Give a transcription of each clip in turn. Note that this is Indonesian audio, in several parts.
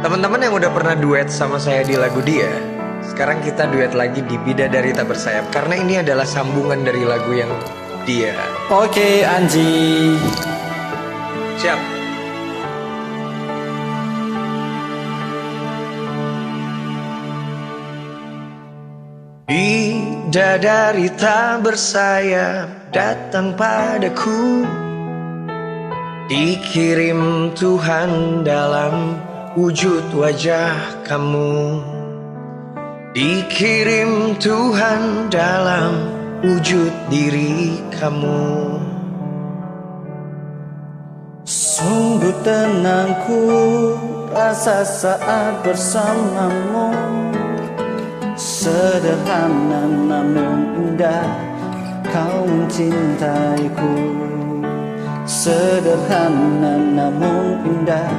Teman-teman yang udah pernah duet sama saya di lagu Dia, sekarang kita duet lagi di Bidadari Tak Bersayap, karena ini adalah sambungan dari lagu yang Dia. Oke, Anji. Siap. Bidadari tak bersayap datang padaku, dikirim Tuhan dalam wujud wajah kamu. Dikirim Tuhan dalam wujud diri kamu. Sungguh tenangku rasa saat bersamamu. Sederhana namun indah kau mencintaiku. Sederhana namun indah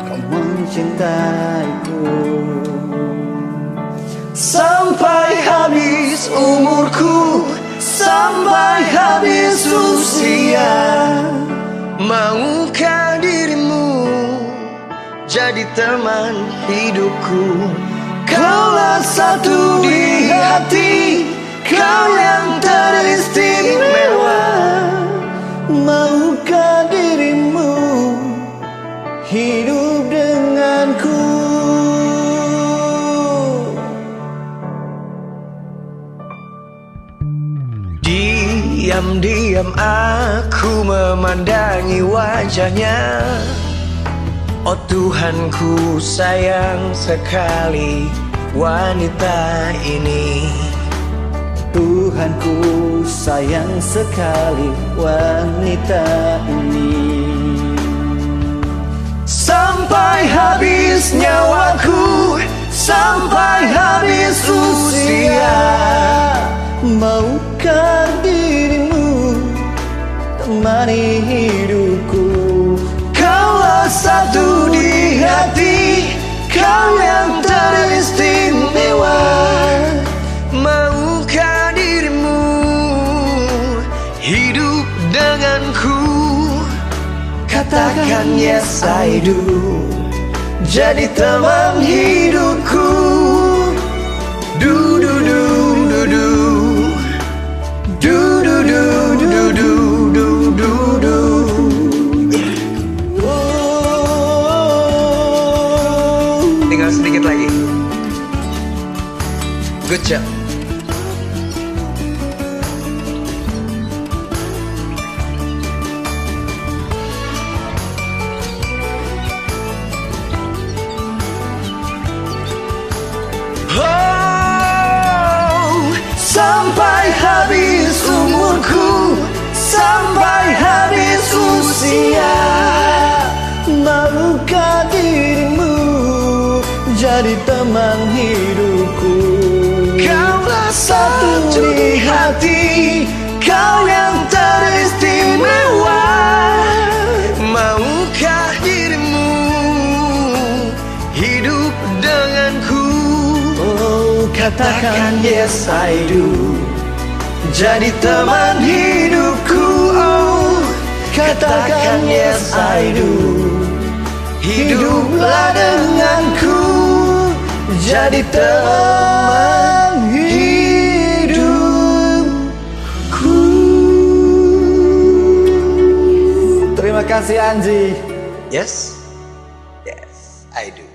kau mencintaiku. Sampai habis umurku, sampai habis usia, maukah dirimu jadi teman hidupku? Kaulah satu di hati, kau yang teristimewa. Maukah dirimu hidup denganku? Diam-diam aku memandangi wajahnya. Oh Tuhanku, sayang sekali wanita ini. Tuhanku, sayang sekali wanita ini. Sampai habis nyawaku, sampai habis usia, maukah dirimu temani hidupku? kaulah satu di hati, kau yang teristimewa. Maukah dirimu hidup denganku? Katakan yes I do, jadi teman hidupku. Du du du du du, du du du du du du du du. Tinggal sedikit lagi. Good job. Oh, sampai habis umurku, sampai habis usia, Maukah dirimu jadi teman hidupku? kaulah satu di hati, kau yang teristimewa. Maukah dirimu hidup denganku? Oh, Katakan yes I do, jadi teman hidupku. Oh, katakan yes I do, hiduplah denganku, jadi teman hidupku. terima kasih Anji. Yes, yes I do.